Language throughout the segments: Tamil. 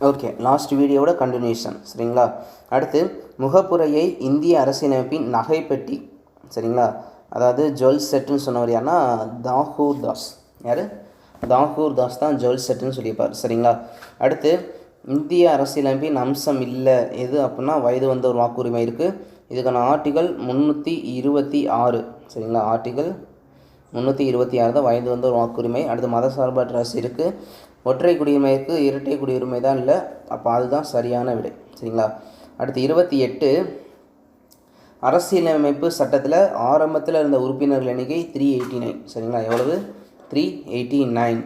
ஓகே, லாஸ்ட் வீடியோவோட கண்டினியூஷன். சரிங்களா? அடுத்து முகப்புரையை இந்திய அரசியலமைப்பின் நகைப்பெட்டி. சரிங்களா? அதாவது ஜுவல் செட்டுன்னு சொன்னவர் யாருன்னா தாகூர் தாஸ். யார்? தாகூர் தாஸ் தான் ஜுவல் செட்டுன்னு சொல்லியிருப்பார். சரிங்களா? அடுத்து இந்திய அரசியலமைப்பின் அம்சம் இல்லை எது அப்படின்னா வயது வந்த ஒரு வாக்குரிமை இருக்குது. இதுக்கான ஆர்டிகல் 326. சரிங்களா? ஆர்டிகல் 326 தான் வயது வந்த ஒரு வாக்குரிமை. அடுத்து மதசார்பற்ற அரசு இருக்குது. ஒற்றை குடியுரிமைக்கு இரட்டை குடியுரிமை தான் இல்லை. அப்போ அதுதான் சரியான விடை. சரிங்களா? அடுத்து 28 அரசியலமைப்பு சட்டத்தில் ஆரம்பத்தில் இருந்த உறுப்பினர்கள் எண்ணிக்கை 389. சரிங்களா? எவ்வளவு? 389.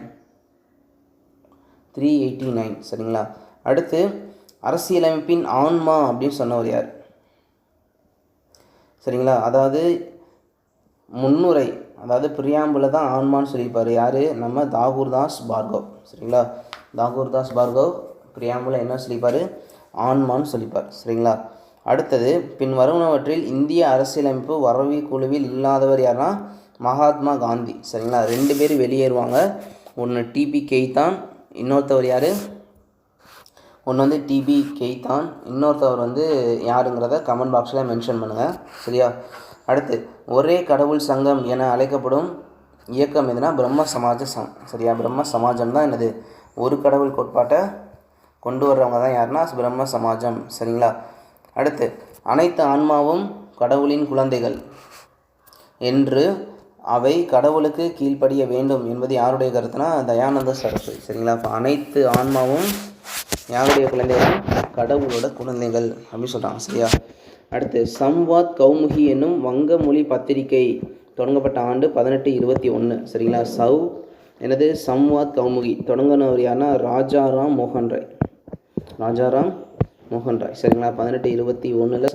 சரிங்களா? அடுத்து அரசியலமைப்பின் ஆன்மா அப்படின்னு சொன்னவர் யார்? சரிங்களா? அதாவது முன்னுரை, அதாவது பிரியாம்பில் தான் ஆன்மான்னு சொல்லியிருப்பார். யார்? நம்ம தாகூர் தாஸ் பார்கவ். சரிங்களா? தாகூர் தாஸ் பார்கவ் பிரியாம்பில் என்ன சொல்லியிருப்பார்? ஆன்மான்னு சொல்லியிருப்பார். சரிங்களா? அடுத்தது பின் வருவனவற்றில் இந்திய அரசியலமைப்பு வரவி குழுவில் இல்லாதவர் யாருன்னா மகாத்மா காந்தி. சரிங்களா? 2 பேர் வெளியேறுவாங்க. ஒன்று டிபி கெய்தான், இன்னொருத்தவர் யார்? ஒன்று வந்து டிபி கெய்தான், இன்னொருத்தவர் யாருங்கிறத கமெண்ட் பாக்ஸில் மென்ஷன் பண்ணுங்கள். சரியா? அடுத்து ஒரே கடவுள் சங்கம் என அழைக்கப்படும் இயக்கம் எதுனா பிரம்ம சமாஜ சரியா? பிரம்ம சமாஜம் தான் என்னது? ஒரு கடவுள் கோட்பாட்டை கொண்டு வர்றவங்க தான் யாருன்னா பிரம்ம சமாஜம். சரிங்களா? அடுத்து அனைத்து ஆன்மாவும் கடவுளின் குழந்தைகள் என்று அவை கடவுளுக்கு கீழ்ப்படிய வேண்டும் என்பது யாருடைய கருத்துனா தயானந்த சரஸ்வதி. சரிங்களா? அப்போ அனைத்து ஆன்மாவும் யாருடைய குழந்தைகள்? கடவுளோட குழந்தைகள் அப்படின்னு சொல்கிறாங்க. சரியா? அடுத்து சம்வாத் கௌமுகி என்னும் வங்க மொழி பத்திரிகை தொடங்கப்பட்ட ஆண்டு 1821. சரிங்களா? என்னது? சம்வாத் கௌமுகி தொடங்கினவர் யாருன்னா ராஜாராம் மோகன் ராய். சரிங்களா? 1821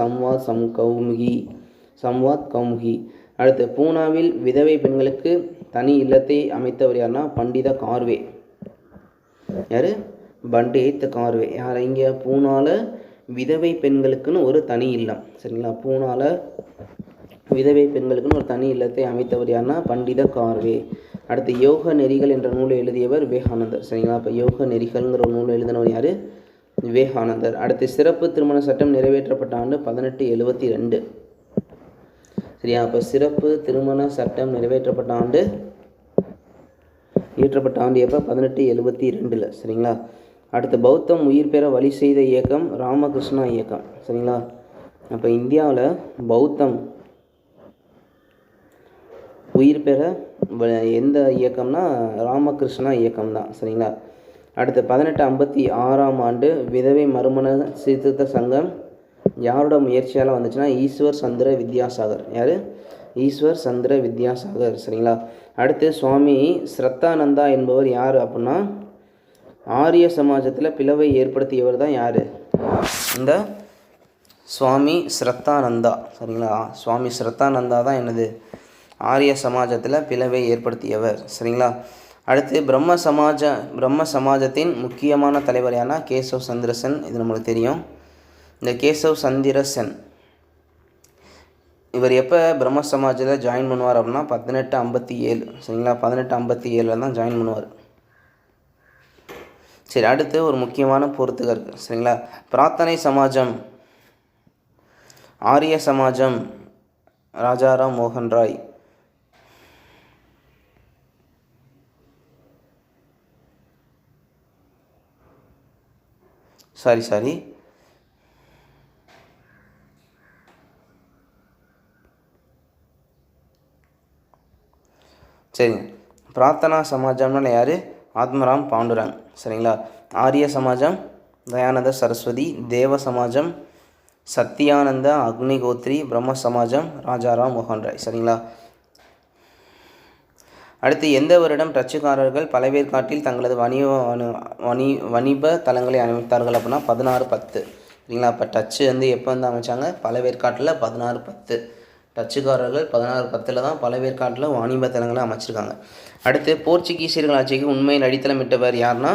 சம்வாத் கௌமுகி. அடுத்து பூனாவில் விதவை பெண்களுக்கு தனி இல்லத்தை அமைத்தவர் யாருன்னா பண்டித கார்வே. யார்? பண்டித் கார்வே. யார்? இங்கே பூனாவில் விதவை பெண்களுக்குன்னு ஒரு தனி இல்லம். சரிங்களா? பூனாவில் விதவை பெண்களுக்குன்னு ஒரு தனி இல்லத்தை அமைத்தவர் யாருன்னா பண்டித கார்வே. அடுத்து யோக நெறிகள் என்ற நூலை எழுதியவர் விவேகானந்தர். சரிங்களா? இப்போ யோக நெறிகள்ங்கிற ஒரு நூலை எழுதினவர் யார்? விவேகானந்தர். அடுத்து சிறப்பு திருமண சட்டம் நிறைவேற்றப்பட்ட ஆண்டு 1872. சரியா? அப்போ சிறப்பு திருமண சட்டம் இயற்றப்பட்ட ஆண்டு எப்போ? 1872. சரிங்களா? அடுத்து பௌத்தம் உயிர் பெற வழி செய்த இயக்கம் ராமகிருஷ்ணா இயக்கம். சரிங்களா? அப்போ இந்தியாவில் பௌத்தம் உயிர் பெற எந்த இயக்கம்னா ராமகிருஷ்ணா இயக்கம் தான். சரிங்களா? அடுத்து 1856 ஆண்டு விதவை மறுமண சீர்திருத்த சங்கம் யாரோட முயற்சியால் வந்துச்சுன்னா ஈஸ்வர் சந்திர வித்யாசாகர். யார்? ஈஸ்வர் சந்திர வித்யாசாகர். சரிங்களா? அடுத்து சுவாமி ஸ்ரத்தானந்தா என்பவர் யார் அப்படின்னா ஆரிய சமாஜத்தில் பிளவை ஏற்படுத்தியவர் தான் யார்? இந்த சுவாமி ஸ்ரத்தானந்தா. சரிங்களா? சுவாமி ஸ்ரத்தானந்தா தான் என்னது? ஆரிய சமாஜத்தில் பிளவை ஏற்படுத்தியவர். சரிங்களா? அடுத்து பிரம்ம சமாஜத்தின் முக்கியமான தலைவர் யாருன்னா கேசவ் சந்திர சென். இது நம்மளுக்கு தெரியும். இந்த கேசவ் சந்திர சென் இவர் எப்போ பிரம்ம சமாஜத்தில் ஜாயின் பண்ணுவார் அப்படின்னா 1857. சரிங்களா? 1857 தான் ஜாயின் பண்ணுவார். சரி, அடுத்து ஒரு முக்கியமான பொறுத்துக இருக்குது. சரிங்களா? பிரார்த்தனை சமாஜம், ஆரிய சமாஜம் ராஜாராம் மோகன் ராய். சாரி சரிங்க. பிரார்த்தனா சமாஜம்னா யார்? ஆத்மராம் பாண்டுரங். சரிங்களா? ஆரிய சமாஜம் தயானந்த சரஸ்வதி. தேவ சமாஜம் சத்யானந்த அக்னிகோத்ரி. பிரம்ம சமாஜம் ராஜாராம் மோகன் ராய். சரிங்களா? அடுத்து எந்த வருடம் டச்சுக்காரர்கள் பழவேற்காட்டில் தங்களது வணிப தலங்களை அமைத்தார்கள் அப்படின்னா 1610. சரிங்களா? இப்போ டச்சு எப்போ அமைச்சாங்க? பழவேற்காட்டில் 1610. டச்சுக்காரர்கள் 1610 தான் பழவேற்காட்டில் வாணிப தலங்களை அமைச்சிருக்காங்க. அடுத்து போர்ச்சுகீசியர்கள் ஆட்சிக்கு உண்மையில் அடித்தளமிட்டவர் யாருன்னா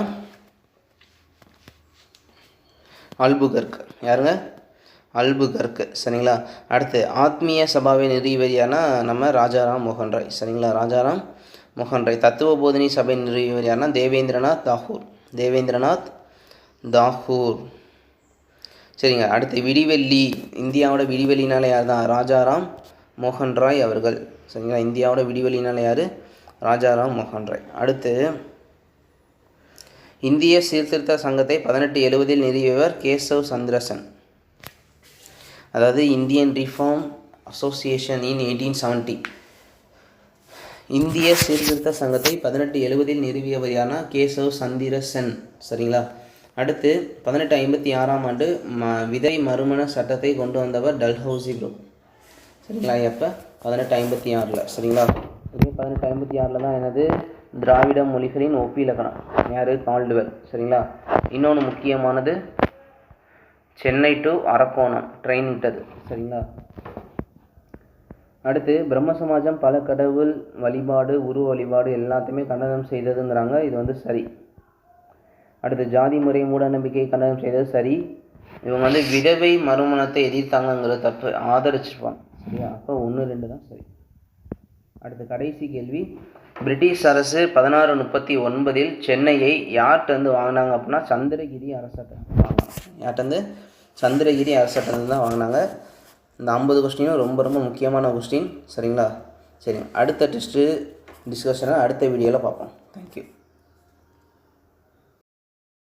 அல்புகர்க். யாருங்க? அல்புகர்க். சரிங்களா? அடுத்து ஆத்மீய சபாவை நிறுவியவர் யாருன்னா நம்ம ராஜாராம் மோகன் ராய். சரிங்களா? ராஜாராம் மோகன் ராய். தத்துவ போதினி சபை நிறுவியவர் யாருன்னா தேவேந்திரநாத் தாகூர். சரிங்க. அடுத்து விடிவெள்ளி. இந்தியாவோட விடிவெள்ளினால யார் தான்? ராஜாராம் மோகன் ராய் அவர்கள். சரிங்களா. இந்தியாவோட விடிவெள்ளினால யார்? ராஜாராம் மோகன் ராய். அடுத்து இந்திய சீர்திருத்த சங்கத்தை 1870 நிறுவியவர் கேசவ் சந்திர சென். அதாவது இந்தியன் ரிஃபார்ம் அசோசியேஷன் இன் 1870. இந்திய சீர்திருத்த சங்கத்தை 1870 நிறுவியவர் யாருன்னா கேசவ் சந்திர சென். சரிங்களா. அடுத்து 1856 ஆண்டு விதை மறுமண சட்டத்தை கொண்டு வந்தவர் டல்ஹௌசி குரூப். சரிங்களா. எப்போ? 1856. சரிங்களா. 1856 தான் என்னது? திராவிட மொழிகளின் ஒப்பிலக்கணம். யார்? கால்டுவெல். சரிங்களா. இன்னொன்று முக்கியமானது, சென்னை டு அரக்கோணம் ட்ரெயின் விட்டது. சரிங்களா. அடுத்து பிரம்ம சமாஜம் பல கடவுள் வழிபாடு உருவ வழிபாடு எல்லாத்தையுமே கண்டனம் செய்ததுங்கிறாங்க. இது சரி. அடுத்து ஜாதி முறை மூடநம்பிக்கையை கண்டனம் செய்தது சரி. இவங்க விதவை மறுமணத்தை எதிர்த்தாங்கங்கிறது தப்பு, ஆதரிச்சிருப்பாங்க. சரியா. அப்போ 1, 2 தான் சரி. அடுத்து கடைசி கேள்வி, பிரிட்டிஷ் அரசு 1639 சென்னையை யார்கிட்டருந்து வாங்கினாங்க அப்படின்னா சந்திரகிரி அரசர்கிட்ட வாங்கினாங்க. யார்கிட்டருந்து? சந்திரகிரி அரசர்கிட்ட தான் வாங்கினாங்க. இந்த 50 கொஸ்டினும் ரொம்ப ரொம்ப முக்கியமான கொஸ்டின். சரிங்களா. சரி, அடுத்த டெஸ்ட்டு டிஸ்கஷனை அடுத்த வீடியோவில் பார்ப்போம். தேங்க்யூ.